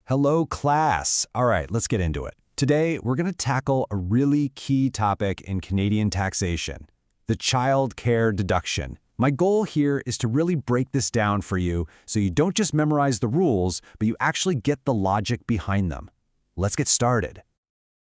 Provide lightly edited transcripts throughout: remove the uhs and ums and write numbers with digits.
Hello, class. All right, let's get into it. Today, we're going to tackle a really key topic in Canadian taxation, the child care deduction. My goal here is to really break this down for you so you don't just memorize the rules, but you actually get the logic behind them. Let's get started.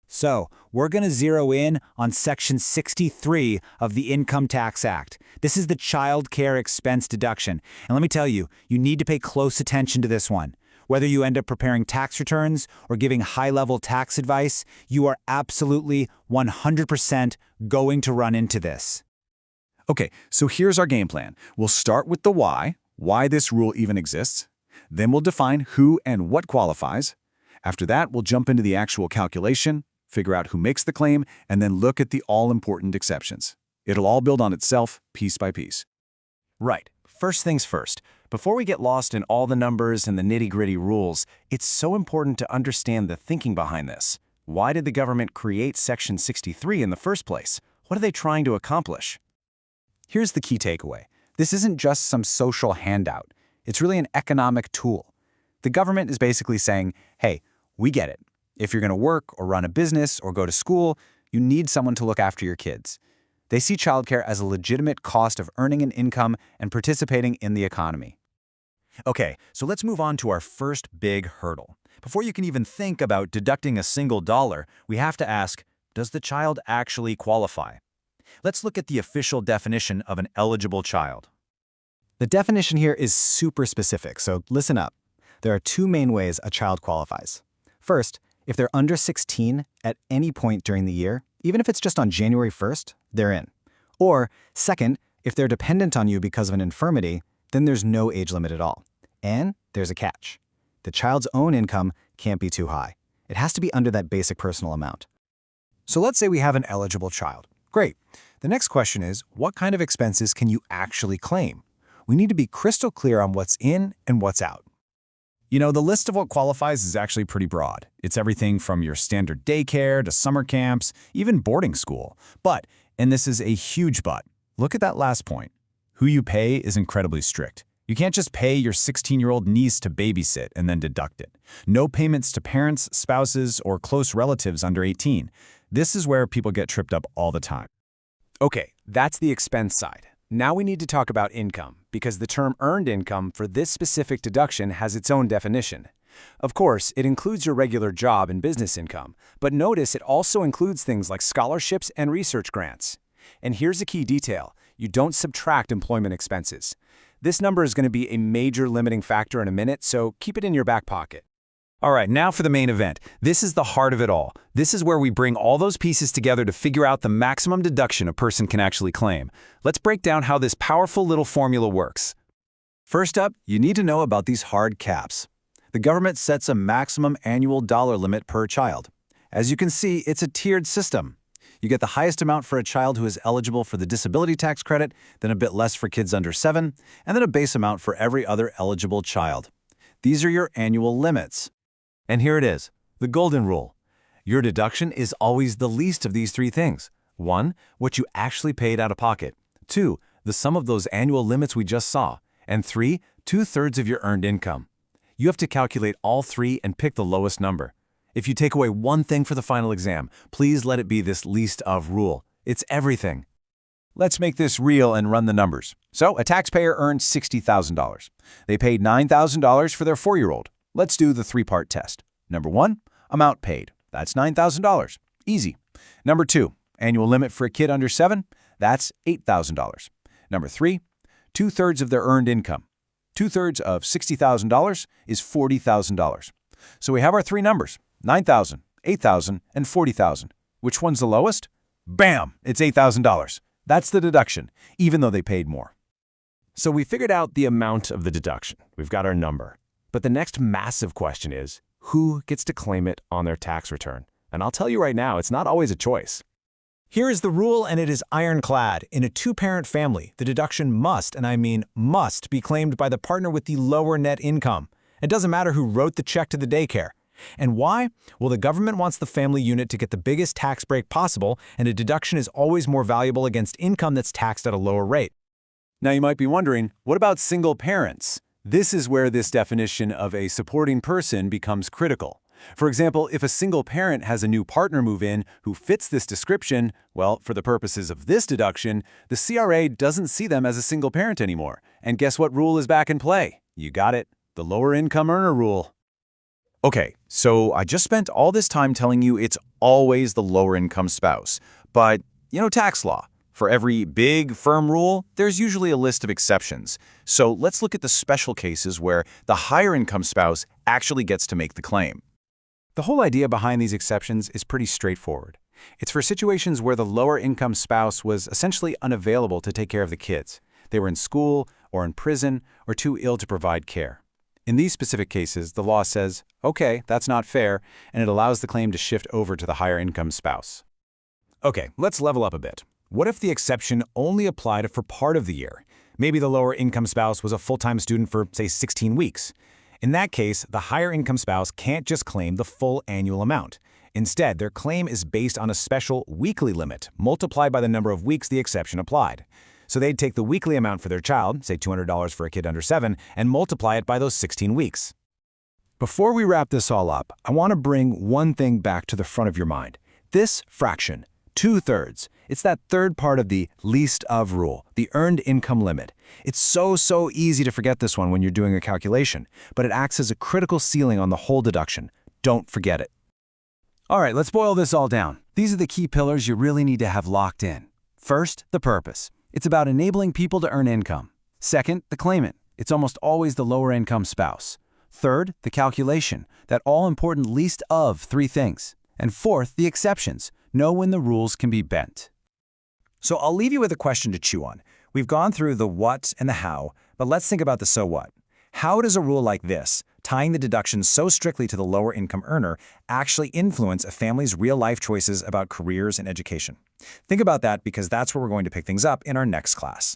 So, we're going to zero in on Section 63 of the Income Tax Act. This is the child care expense deduction. And let me tell you, you need to pay close attention to this one. Whether you end up preparing tax returns or giving high-level tax advice, you are absolutely 100% going to run into this. Okay, so here's our game plan. We'll start with the why this rule even exists. Then we'll define who and what qualifies. After that, we'll jump into the actual calculation, figure out who makes the claim, and then look at the all-important exceptions. It'll all build on itself, piece by piece. Right. First things first. Before we get lost in all the numbers and the nitty-gritty rules, it's so important to understand the thinking behind this. Why did the government create Section 63 in the first place? What are they trying to accomplish? Here's the key takeaway. This isn't just some social handout. It's really an economic tool. The government is basically saying, hey, we get it. If you're going to work or run a business or go to school, you need someone to look after your kids. They see childcare as a legitimate cost of earning an income and participating in the economy. Okay, so let's move on to our first big hurdle. Before you can even think about deducting a single dollar, we have to ask, does the child actually qualify? Let's look at the official definition of an eligible child. The definition here is super specific, so listen up. There are two main ways a child qualifies. First, if they're under 16 at any point during the year, even if it's just on January 1st, they're in. Or, second, if they're dependent on you because of an infirmity, then there's no age limit at all. And there's a catch. The child's own income can't be too high. It has to be under that basic personal amount. So let's say we have an eligible child. Great. The next question is, what kind of expenses can you actually claim? We need to be crystal clear on what's in and what's out. You know, the list of what qualifies is actually pretty broad. It's everything from your standard daycare to summer camps, even boarding school. But, and this is a huge but, look at that last point. Who you pay is incredibly strict. You can't just pay your 16-year-old niece to babysit and then deduct it. No payments to parents, spouses, or close relatives under 18. This is where people get tripped up all the time. Okay, that's the expense side. Now we need to talk about income, because the term earned income for this specific deduction has its own definition. Of course, it includes your regular job and business income, but notice it also includes things like scholarships and research grants. And here's a key detail. You don't subtract employment expenses. This number is going to be a major limiting factor in a minute, so keep it in your back pocket. All right, now for the main event. This is the heart of it all. This is where we bring all those pieces together to figure out the maximum deduction a person can actually claim. Let's break down how this powerful little formula works. First up, you need to know about these hard caps. The government sets a maximum annual dollar limit per child. As you can see, it's a tiered system. You get the highest amount for a child who is eligible for the disability tax credit, then a bit less for kids under 7, and then a base amount for every other eligible child. These are your annual limits. And here it is, the golden rule. Your deduction is always the least of these three things. 1, what you actually paid out of pocket. 2, the sum of those annual limits we just saw. And 3, 2/3 of your earned income. You have to calculate all three and pick the lowest number. If you take away one thing for the final exam, please let it be this least of rule. It's everything. Let's make this real and run the numbers. So, a taxpayer earned $60,000. They paid $9,000 for their 4-year-old. Let's do the three-part test. Number 1, amount paid. That's $9,000. Easy. Number 2, annual limit for a kid under 7. That's $8,000. Number 3, 2/3 of their earned income. 2/3 of $60,000 is $40,000. So we have our three numbers, $9,000, $8,000, and $40,000. Which one's the lowest? Bam! It's $8,000. That's the deduction, even though they paid more. So we figured out the amount of the deduction. We've got our number. But the next massive question is, who gets to claim it on their tax return? And I'll tell you right now, it's not always a choice. Here is the rule, and it is ironclad. In a two-parent family, the deduction must, and I mean must, be claimed by the partner with the lower net income. It doesn't matter who wrote the check to the daycare. And why? Well, the government wants the family unit to get the biggest tax break possible, and a deduction is always more valuable against income that's taxed at a lower rate. Now you might be wondering, what about single parents? This is where this definition of a supporting person becomes critical. For example, if a single parent has a new partner move in who fits this description, well, for the purposes of this deduction, the CRA doesn't see them as a single parent anymore. And guess what rule is back in play? You got it, the lower income earner rule. Okay, so I just spent all this time telling you it's always the lower income spouse. But, tax law. For every big, firm rule, there's usually a list of exceptions. So let's look at the special cases where the higher income spouse actually gets to make the claim. The whole idea behind these exceptions is pretty straightforward. It's for situations where the lower income spouse was essentially unavailable to take care of the kids. They were in school or in prison or too ill to provide care. In these specific cases, the law says, okay, that's not fair, and it allows the claim to shift over to the higher income spouse. Okay, let's level up a bit. What if the exception only applied for part of the year? Maybe the lower income spouse was a full-time student for, say, 16 weeks. In that case, the higher income spouse can't just claim the full annual amount. Instead, their claim is based on a special weekly limit multiplied by the number of weeks the exception applied. So they'd take the weekly amount for their child, say $200 for a kid under 7, and multiply it by those 16 weeks. Before we wrap this all up, I want to bring one thing back to the front of your mind. This fraction, 2/3, it's that third part of the least of rule, the earned income limit. It's so easy to forget this one when you're doing a calculation, but it acts as a critical ceiling on the whole deduction. Don't forget it. All right, let's boil this all down. These are the key pillars you really need to have locked in. First, the purpose. It's about enabling people to earn income. Second, the claimant. It's almost always the lower income spouse. Third, the calculation, that all-important least of 3 things. And fourth, the exceptions. Know when the rules can be bent. So I'll leave you with a question to chew on. We've gone through the what and the how, but let's think about the so what. How does a rule like this, tying the deduction so strictly to the lower income earner, actually influence a family's real-life choices about careers and education? Think about that because that's where we're going to pick things up in our next class.